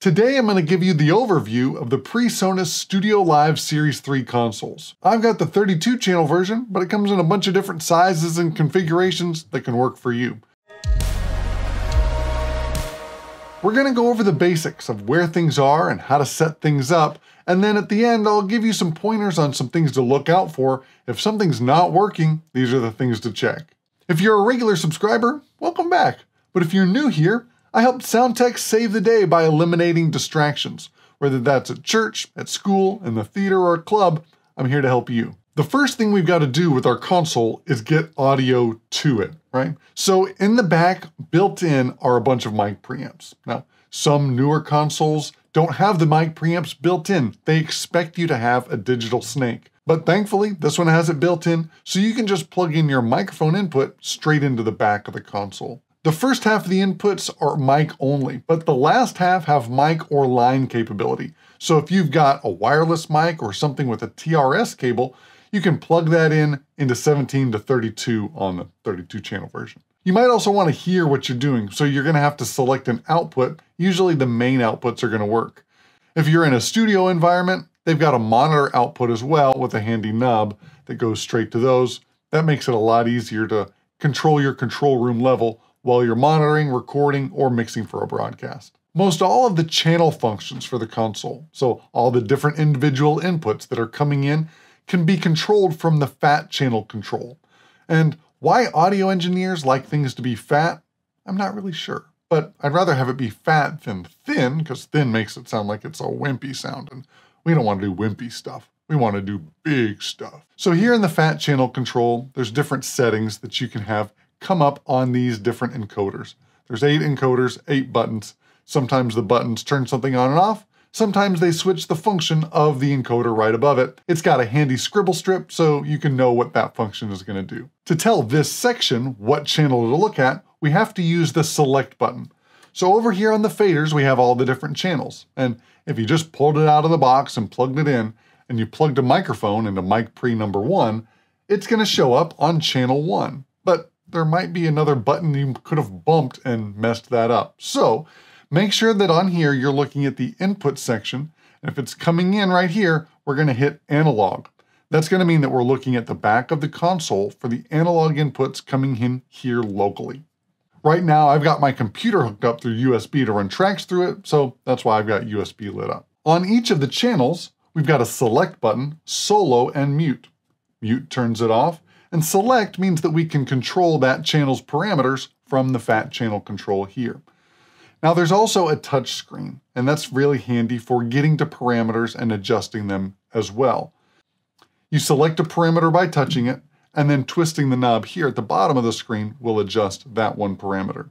Today I'm going to give you the overview of the PreSonus Studio Live Series 3 consoles. I've got the 32 channel version, but it comes in a bunch of different sizes and configurations that can work for you. We're going to go over the basics of where things are and how to set things up, and then at the end I'll give you some pointers on some things to look out for. If something's not working, these are the things to check. If you're a regular subscriber, welcome back. But if you're new here, I helped sound techs save the day by eliminating distractions. Whether that's at church, at school, in the theater, or at club, I'm here to help you. The first thing we've got to do with our console is get audio to it, right? So in the back, built in are a bunch of mic preamps. Now, some newer consoles don't have the mic preamps built in. They expect you to have a digital snake. But thankfully, this one has it built in, so you can just plug in your microphone input straight into the back of the console. The first half of the inputs are mic only, but the last half have mic or line capability. So if you've got a wireless mic or something with a TRS cable, you can plug that in into 17 to 32 on the 32 channel version. You might also want to hear what you're doing, so you're going to have to select an output. Usually the main outputs are going to work. If you're in a studio environment, they've got a monitor output as well with a handy knob that goes straight to those. That makes it a lot easier to control your control room level while you're monitoring, recording, or mixing for a broadcast. Most all of the channel functions for the console, so all the different individual inputs that are coming in, can be controlled from the fat channel control. And why audio engineers like things to be fat, I'm not really sure. But I'd rather have it be fat than thin, because thin makes it sound like it's a wimpy sound, and we don't want to do wimpy stuff. We want to do big stuff. So here in the fat channel control, there's different settings that you can have come up on these different encoders. There's 8 encoders, 8 buttons. Sometimes the buttons turn something on and off. Sometimes they switch the function of the encoder right above it. It's got a handy scribble strip so you can know what that function is going to do. To tell this section what channel to look at, we have to use the select button. So over here on the faders, we have all the different channels. And if you just pulled it out of the box and plugged it in, and you plugged a microphone into mic pre number 1, it's going to show up on channel 1. But there might be another button you could have bumped and messed that up. So make sure that on here you're looking at the input section. And if it's coming in right here, we're going to hit analog. That's going to mean that we're looking at the back of the console for the analog inputs coming in here locally. Right now, I've got my computer hooked up through USB to run tracks through it, so that's why I've got USB lit up. On each of the channels, we've got a select button, solo, and mute. Mute turns it off, and select means that we can control that channel's parameters from the fat channel control here. Now there's also a touch screen, and that's really handy for getting to parameters and adjusting them as well. You select a parameter by touching it, and then twisting the knob here at the bottom of the screen will adjust that one parameter.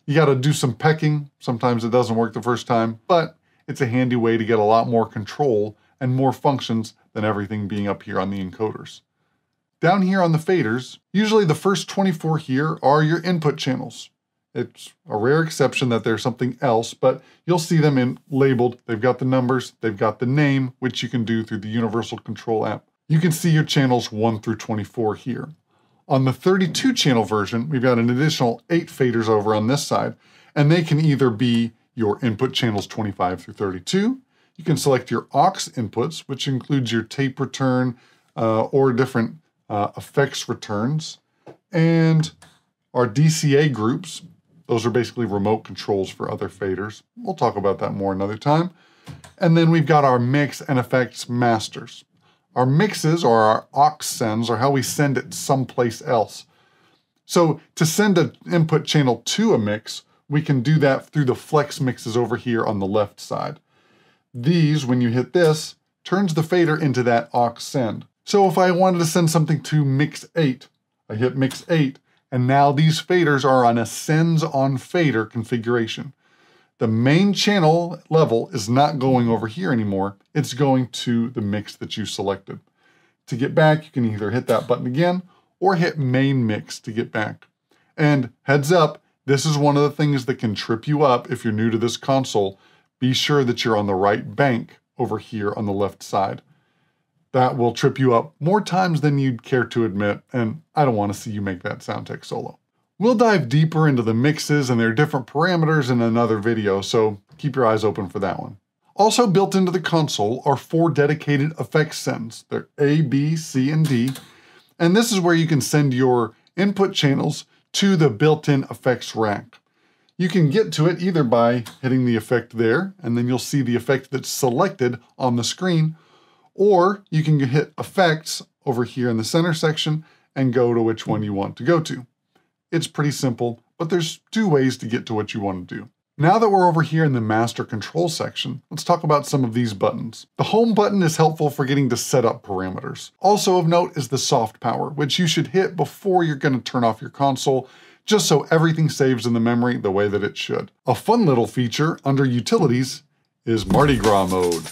You got to do some pecking. Sometimes it doesn't work the first time, but it's a handy way to get a lot more control and more functions than everything being up here on the encoders. Down here on the faders, usually the first 24 here are your input channels. It's a rare exception that there's something else, but you'll see them labeled. They've got the numbers, they've got the name, which you can do through the Universal Control app. You can see your channels 1 through 24 here. On the 32 channel version, we've got an additional 8 faders over on this side, and they can either be your input channels 25 through 32. You can select your aux inputs, which includes your tape return or different effects returns, and our DCA groups. Those are basically remote controls for other faders. We'll talk about that more another time. And then we've got our mix and effects masters. Our mixes, or our aux sends, are how we send it someplace else. So to send an input channel to a mix, we can do that through the flex mixes over here on the left side. These, when you hit this, turns the fader into that aux send. So if I wanted to send something to mix 8, I hit mix 8, and now these faders are on a sends on fader configuration. The main channel level is not going over here anymore. It's going to the mix that you selected. To get back, you can either hit that button again or hit main mix to get back. And heads up, this is one of the things that can trip you up if you're new to this console. Be sure that you're on the right bank over here on the left side. That will trip you up more times than you'd care to admit, and I don't want to see you make that sound tech solo. We'll dive deeper into the mixes and their different parameters in another video, so keep your eyes open for that one. Also built into the console are 4 dedicated effects sends. They're A, B, C, and D. And this is where you can send your input channels to the built-in effects rack. You can get to it either by hitting the effect there, and then you'll see the effect that's selected on the screen, or you can hit effects over here in the center section and go to which one you want to go to. It's pretty simple, but there's 2 ways to get to what you want to do. Now that we're over here in the master control section, let's talk about some of these buttons. The home button is helpful for getting to set up parameters. Also of note is the soft power, which you should hit before you're going to turn off your console, just so everything saves in the memory the way that it should. A fun little feature under utilities is Mardi Gras mode.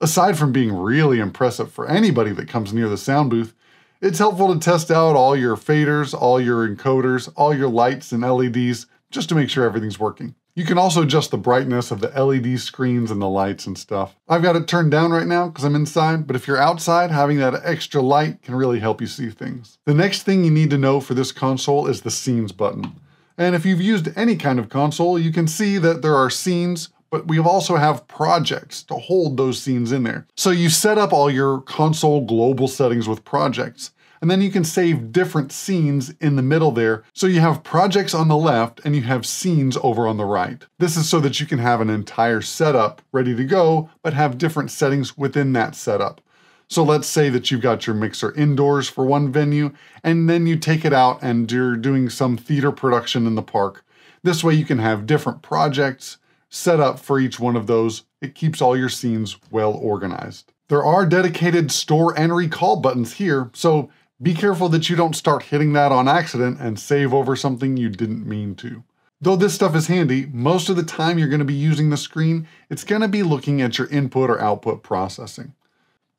Aside from being really impressive for anybody that comes near the sound booth, it's helpful to test out all your faders, all your encoders, all your lights and LEDs, just to make sure everything's working. You can also adjust the brightness of the LED screens and the lights and stuff. I've got it turned down right now because I'm inside, but if you're outside, having that extra light can really help you see things. The next thing you need to know for this console is the scenes button. And if you've used any kind of console, you can see that there are scenes, but we also have projects to hold those scenes in there. So you set up all your console global settings with projects, and then you can save different scenes in the middle there. So you have projects on the left and you have scenes over on the right. This is so that you can have an entire setup ready to go, but have different settings within that setup. So let's say that you've got your mixer indoors for one venue, and then you take it out and you're doing some theater production in the park. This way you can have different projects set up for each one of those. It keeps all your scenes well organized. There are dedicated store and recall buttons here, so be careful that you don't start hitting that on accident and save over something you didn't mean to. Though this stuff is handy, most of the time you're going to be using the screen, it's going to be looking at your input or output processing.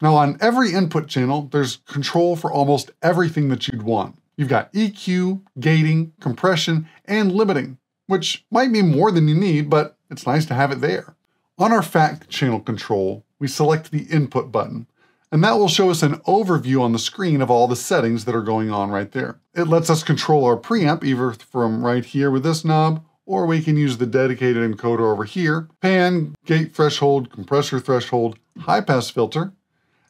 Now on every input channel, there's control for almost everything that you'd want. You've got EQ, gating, compression, and limiting, which might be more than you need, but it's nice to have it there. On our FAC channel control, we select the input button, and that will show us an overview on the screen of all the settings that are going on right there. It lets us control our preamp either from right here with this knob, or we can use the dedicated encoder over here, pan, gate threshold, compressor threshold, high pass filter,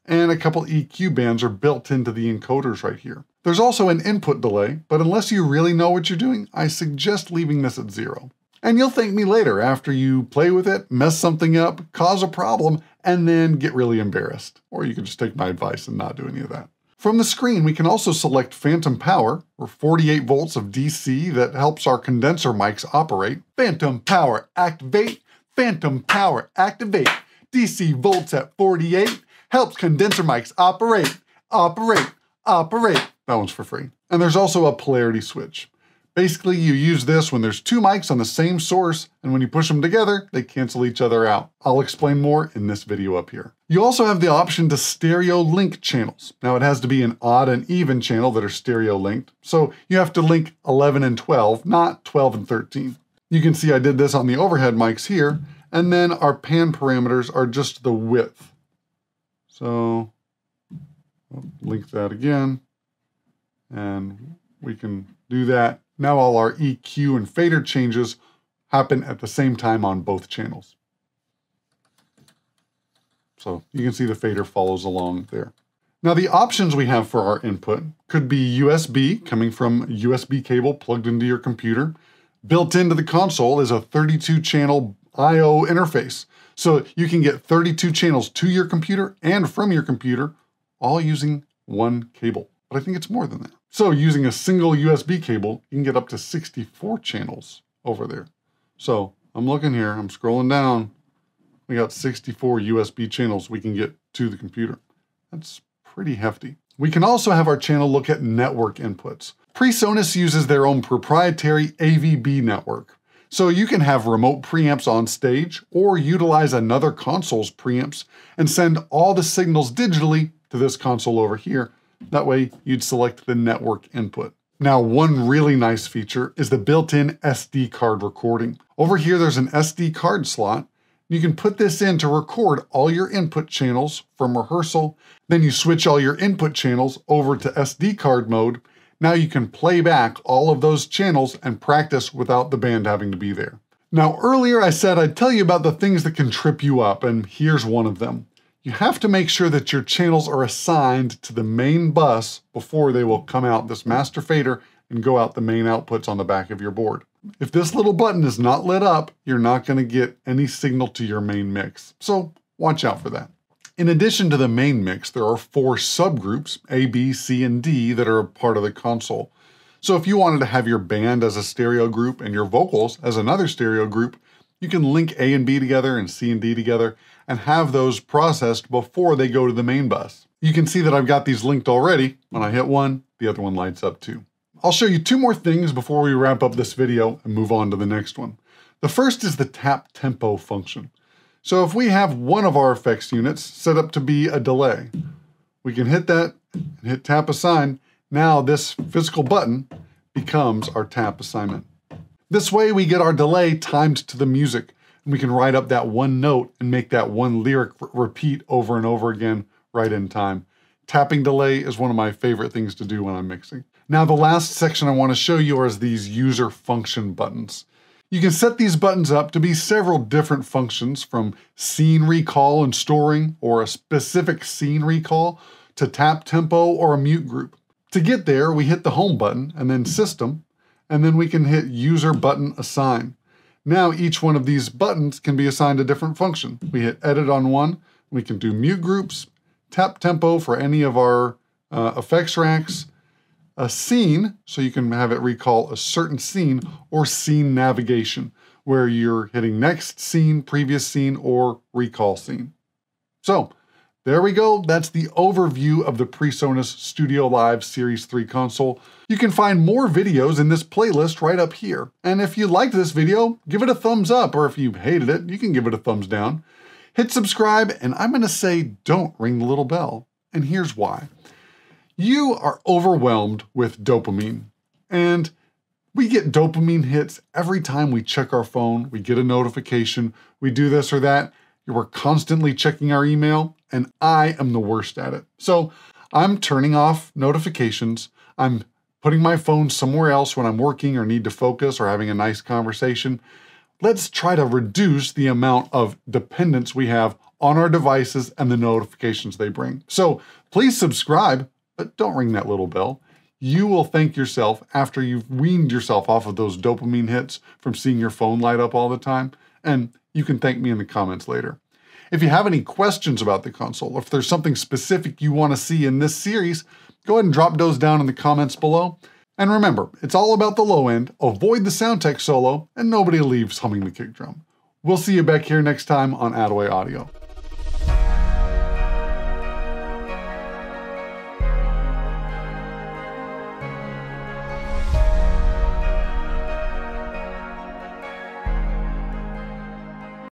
and a couple EQ bands are built into the encoders right here. There's also an input delay, but unless you really know what you're doing, I suggest leaving this at 0. And you'll thank me later after you play with it, mess something up, cause a problem, and then get really embarrassed. Or you can just take my advice and not do any of that. From the screen, we can also select phantom power, or 48 volts of DC that helps our condenser mics operate. Phantom power activate, phantom power activate. DC volts at 48 helps condenser mics operate, operate, operate. That one's for free. And there's also a polarity switch. Basically, you use this when there's 2 mics on the same source, and when you push them together, they cancel each other out. I'll explain more in this video up here. You also have the option to stereo link channels. Now it has to be an odd and even channel that are stereo linked, so you have to link 11 and 12, not 12 and 13. You can see I did this on the overhead mics here, and then our pan parameters are just the width. So, I'll link that again, and we can do that. Now all our EQ and fader changes happen at the same time on both channels. So you can see the fader follows along there. Now the options we have for our input could be USB, coming from a USB cable plugged into your computer. Built into the console is a 32-channel I/O interface. So you can get 32 channels to your computer and from your computer, all using one cable. But I think it's more than that. So using a single USB cable, you can get up to 64 channels over there. So I'm looking here, I'm scrolling down. We got 64 USB channels we can get to the computer. That's pretty hefty. We can also have our channel look at network inputs. PreSonus uses their own proprietary AVB network. So you can have remote preamps on stage or utilize another console's preamps and send all the signals digitally to this console over here. That way you'd select the network input. Now, one really nice feature is the built-in SD card recording. Over here, there's an SD card slot. You can put this in to record all your input channels from rehearsal. Then you switch all your input channels over to SD card mode, Now you can play back all of those channels and practice without the band having to be there. Now earlier I said I'd tell you about the things that can trip you up, and here's one of them. You have to make sure that your channels are assigned to the main bus before they will come out this master fader and go out the main outputs on the back of your board. If this little button is not lit up, you're not going to get any signal to your main mix, so watch out for that. In addition to the main mix, there are 4 subgroups, A, B, C, and D, that are a part of the console. So if you wanted to have your band as a stereo group and your vocals as another stereo group, you can link A and B together and C and D together and have those processed before they go to the main bus. You can see that I've got these linked already. When I hit one, the other one lights up too. I'll show you 2 more things before we wrap up this video and move on to the next one. The first is the tap tempo function. So if we have one of our effects units set up to be a delay, we can hit that and hit tap assign. Now this physical button becomes our tap assignment. This way we get our delay timed to the music, and we can write up that one note and make that one lyric repeat over and over again right in time. Tapping delay is one of my favorite things to do when I'm mixing. Now the last section I want to show you is these user function buttons. You can set these buttons up to be several different functions, from scene recall and storing, or a specific scene recall, to tap tempo or a mute group. To get there, we hit the home button and then system, and then we can hit user button assign. Now each one of these buttons can be assigned a different function. We hit edit on one, we can do mute groups, tap tempo for any of our effects racks, a scene, so you can have it recall a certain scene, or scene navigation, where you're hitting next scene, previous scene, or recall scene. So there we go. That's the overview of the PreSonus Studio Live Series 3 console. You can find more videos in this playlist right up here. And if you liked this video, give it a thumbs up, or if you hated it, you can give it a thumbs down. Hit subscribe, and I'm gonna say don't ring the little bell. And here's why. You are overwhelmed with dopamine, and we get dopamine hits every time we check our phone, we get a notification, we do this or that. We're constantly checking our email, and I am the worst at it. So I'm turning off notifications. I'm putting my phone somewhere else when I'm working or need to focus or having a nice conversation. Let's try to reduce the amount of dependence we have on our devices and the notifications they bring. So please subscribe, but don't ring that little bell. You will thank yourself after you've weaned yourself off of those dopamine hits from seeing your phone light up all the time, and you can thank me in the comments later. If you have any questions about the console, or if there's something specific you want to see in this series, go ahead and drop those down in the comments below. And remember, it's all about the low end, avoid the sound tech solo, and nobody leaves humming the kick drum. We'll see you back here next time on Attaway Audio.